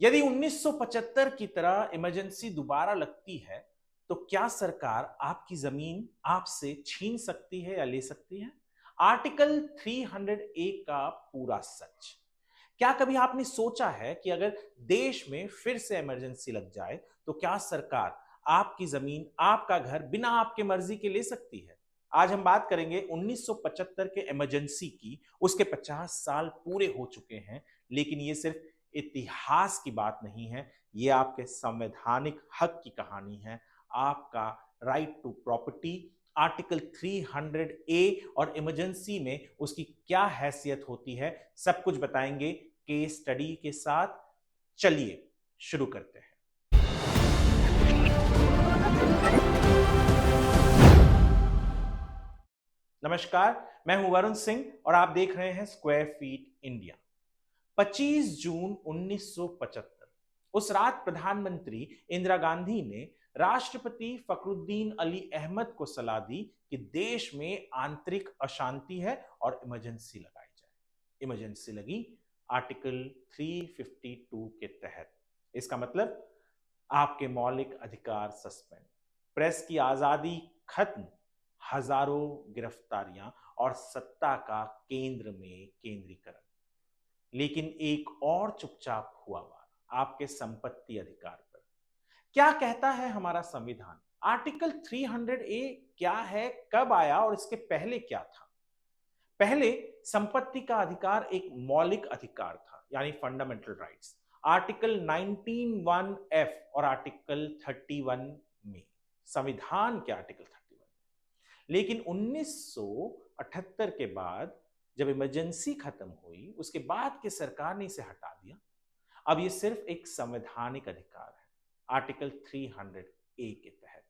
यदि 1975 की तरह इमरजेंसी दोबारा लगती है तो क्या सरकार आपकी जमीन आपसे छीन सकती है या ले सकती है? आर्टिकल 300 ए का पूरा सच। क्या कभी आपने सोचा है कि अगर देश में फिर से इमरजेंसी लग जाए तो क्या सरकार आपकी जमीन, आपका घर बिना आपके मर्जी के ले सकती है? आज हम बात करेंगे 1975 के इमरजेंसी की। उसके 50 साल पूरे हो चुके हैं, लेकिन ये सिर्फ इतिहास की बात नहीं है, ये आपके संवैधानिक हक की कहानी है। आपका राइट टू प्रॉपर्टी, आर्टिकल 300 ए और इमरजेंसी में उसकी क्या हैसियत होती है, सब कुछ बताएंगे केस स्टडी के साथ। चलिए शुरू करते हैं। नमस्कार, मैं हूं वरुण सिंह और आप देख रहे हैं स्क्वायर फीट इंडिया। 25 जून 1975, उस रात प्रधानमंत्री इंदिरा गांधी ने राष्ट्रपति फखरुद्दीन अली अहमद को सलाह दी कि देश में आंतरिक अशांति है और इमरजेंसी लगाई जाए। इमरजेंसी लगी आर्टिकल 352 के तहत। इसका मतलब आपके मौलिक अधिकार सस्पेंड, प्रेस की आजादी खत्म, हजारों गिरफ्तारियां और सत्ता का केंद्र में केंद्रीकरण। लेकिन एक और चुपचाप हुआ वार, आपके संपत्ति अधिकार पर। क्या कहता है हमारा संविधान? आर्टिकल 300 ए क्या है, कब आया और इसके पहले क्या था? पहले संपत्ति का अधिकार एक मौलिक अधिकार था, यानी फंडामेंटल राइट्स। आर्टिकल 19(1) एफ और आर्टिकल 31 में, संविधान के आर्टिकल 31। लेकिन 1978 के बाद जब इमरजेंसी खत्म हुई, उसके बाद की सरकार ने इसे हटा दिया। अब ये सिर्फ एक संवैधानिक अधिकार है, आर्टिकल 300 ए के तहत।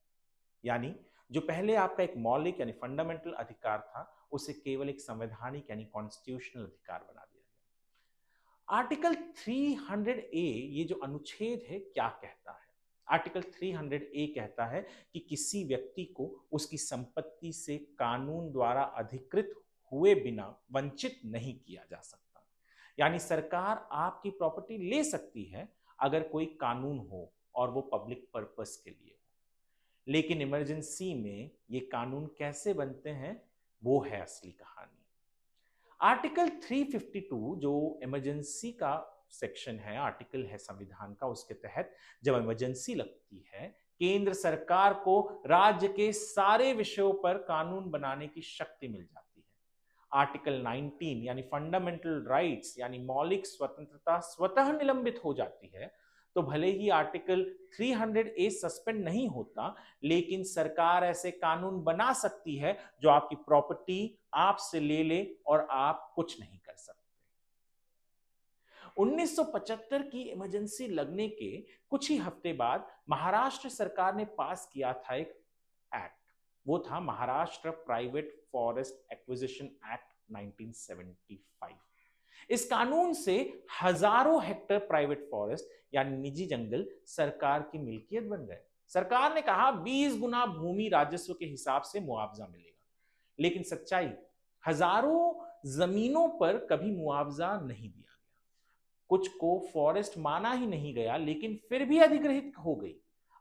यानी जो पहले आपका एक मौलिक यानी फंडामेंटल अधिकार था, उसे केवल एक संवैधानिक यानी कॉन्स्टिट्यूशनल अधिकार बना दिया गया। आर्टिकल 300 ए, ये जो अनुच्छेद है, क्या कहता है? आर्टिकल 300 ए कहता है कि किसी व्यक्ति को उसकी संपत्ति से कानून द्वारा अधिकृत हुए बिना वंचित नहीं किया जा सकता। यानी सरकार आपकी प्रॉपर्टी ले सकती है अगर कोई कानून हो और वो पब्लिक पर्पस के लिए हो। लेकिन इमरजेंसी में ये कानून कैसे बनते हैं, वो है असली कहानी। आर्टिकल 352 जो इमरजेंसी का सेक्शन है, आर्टिकल है संविधान का, उसके तहत जब इमरजेंसी लगती है, केंद्र सरकार को राज्य के सारे विषयों पर कानून बनाने की शक्ति मिल जाती है। आर्टिकल 19 यानी फंडामेंटल राइट्स यानी मौलिक स्वतंत्रता स्वतः निलंबित हो जाती है। तो भले ही आर्टिकल 300 ए सस्पेंड नहीं होता, लेकिन सरकार ऐसे कानून बना सकती है जो आपकी प्रॉपर्टी आपसे ले ले और आप कुछ नहीं कर सकते। 1975 की इमरजेंसी लगने के कुछ ही हफ्ते बाद महाराष्ट्र सरकार ने पास किया था एक एक्ट। वो था Maharashtra private forest acquisition act 1975। इस कानून से हजारों हेक्टेयर प्राइवेट फॉरेस्ट यानी निजी जंगल सरकार की मिल्कियत बन गए। सरकार ने कहा 20 गुना भूमि राजस्व के हिसाब से मुआवजा मिलेगा। लेकिन सच्चाई, हजारों जमीनों पर कभी मुआवजा नहीं दिया गया। कुछ को फॉरेस्ट माना ही नहीं गया, लेकिन फिर भी अधिग्रहित हो गई।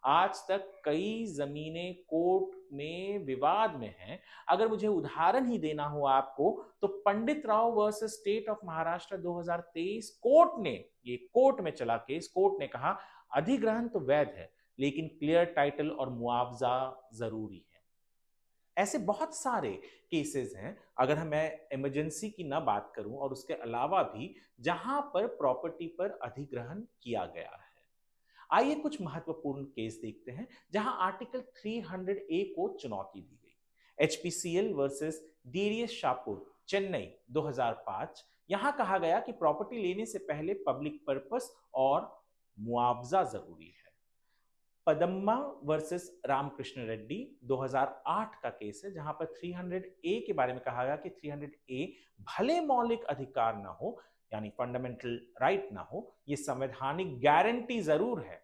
आज तक कई जमीनें कोर्ट में विवाद में हैं। अगर मुझे उदाहरण ही देना हो आपको, तो Pandit Rao versus state of Maharashtra 2023 court ने, ये कोर्ट में चला केस, कोर्ट ने कहा अधिग्रहण तो वैध है, लेकिन क्लियर टाइटल और मुआवजा जरूरी है। ऐसे बहुत सारे केसेस हैं, अगर मैं इमरजेंसी की ना बात करूं और उसके अलावा भी, जहां पर प्रॉपर्टी पर अधिग्रहण किया गया है। आइए कुछ महत्वपूर्ण केस देखते हैं जहां आर्टिकल 300 ए को चुनौती दी गई। HPCL versus DDS Shahpur, Chennai 2005। यहां कहा गया कि प्रॉपर्टी लेने से पहले पब्लिक पर्पस और मुआवजा जरूरी है। पदम्मा वर्सेस रामकृष्ण रेड्डी 2008 का केस है, जहां पर 300 ए के बारे में कहा गया कि 300 ए भले मौलिक अधिकार ना हो, यानी फंडामेंटल राइट ना हो, ये संवैधानिक गारंटी जरूर है।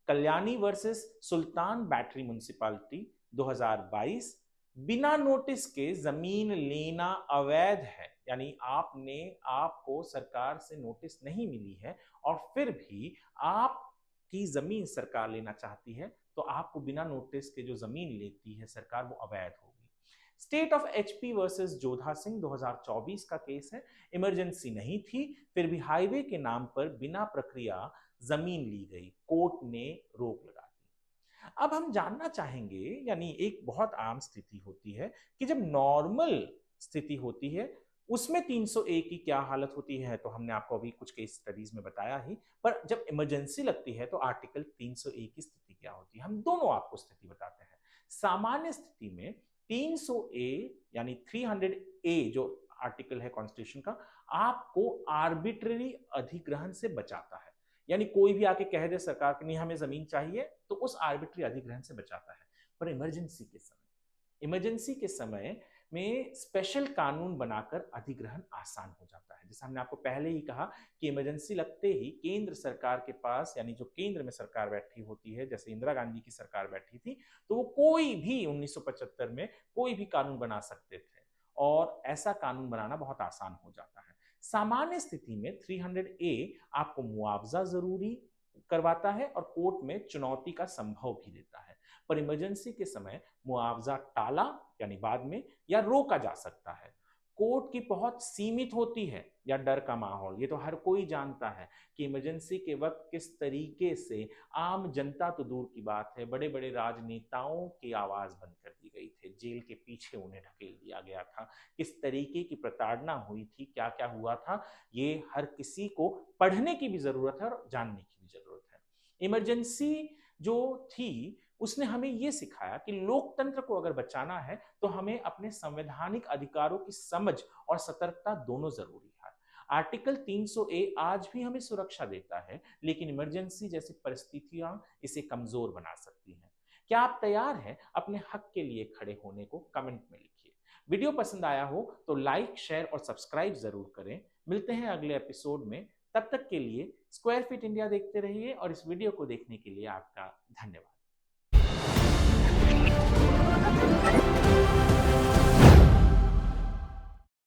कल्याणी वर्सेस सुल्तान बैटरी म्युनिसिपैलिटी 2022, बिना नोटिस के जमीन लेना अवैध है, यानी आपको सरकार से नोटिस नहीं मिली है और फिर भी आपकी जमीन सरकार लेना चाहती है, तो आपको बिना नोटिस के जो जमीन लेती है सरकार, वो अवैध होगी। State of HP versus Jodha Singh 2024 का केस है। इमरजेंसी नहीं थी, फिर भी हाईवे के नाम पर बिना प्रक्रिया जमीन ली गई, कोर्ट ने रोक लगा दी। अब हम जानना चाहेंगे, यानी एक बहुत आम स्थिति होती है कि जब नॉर्मल स्थिति होती है उसमें 301 की क्या हालत होती है, तो हमने आपको अभी कुछ केस स्टडीज में बताया ही। पर जब इमरजेंसी लगती है तो आर्टिकल 301 की स्थिति क्या होती है, हम दोनों आपको स्थिति बताते हैं। सामान्य स्थिति में 300 ए यानी 300 ए जो आर्टिकल है कॉन्स्टिट्यूशन का, आपको आर्बिट्ररी अधिग्रहण से बचाता है। यानी कोई भी आके कह दे सरकार की नहीं हमें जमीन चाहिए, तो उस आर्बिट्री अधिग्रहण से बचाता है। पर इमरजेंसी के समय में स्पेशल कानून बनाकर अधिग्रहण आसान हो जाता है। जैसे हमने आपको पहले ही कहा कि इमरजेंसी लगते ही केंद्र सरकार के पास, यानी जो केंद्र में सरकार बैठी होती है, जैसे इंदिरा गांधी की सरकार बैठी थी, तो वो कोई भी 1975 में कोई भी कानून बना सकते थे और ऐसा कानून बनाना बहुत आसान हो जाता है। सामान्य स्थिति में 300 ए आपको मुआवजा जरूरी करवाता है और कोर्ट में चुनौती का संभव भी देता है। पर इमरजेंसी के समय मुआवजा टाला यानी बाद में या रोका जा सकता है। कोर्ट की पहुंच सीमित होती है या डर का माहौल, ये तो हर कोई जानता है कि इमरजेंसी के वक्त किस तरीके से आम जनता तो दूर की बात है, बड़े बड़े राजनेताओं की आवाज बंद कर दी गई थी, जेल के पीछे उन्हें ढकेल दिया गया था, किस तरीके की प्रताड़ना हुई थी, क्या क्या हुआ था, ये हर किसी को पढ़ने की भी जरूरत है और जानने की भी जरूरत है। इमरजेंसी जो थी उसने हमें यह सिखाया कि लोकतंत्र को अगर बचाना है तो हमें अपने संवैधानिक अधिकारों की समझ और सतर्कता दोनों जरूरी है। आर्टिकल 300 ए आज भी हमें सुरक्षा देता है, लेकिन इमरजेंसी जैसी परिस्थितियां इसे कमजोर बना सकती हैं। क्या आप तैयार हैं अपने हक के लिए खड़े होने को? कमेंट में लिखिए। वीडियो पसंद आया हो तो लाइक, शेयर और सब्सक्राइब जरूर करें। मिलते हैं अगले एपिसोड में, तब तक के लिए स्क्वायर फीट इंडिया देखते रहिए और इस वीडियो को देखने के लिए आपका धन्यवाद।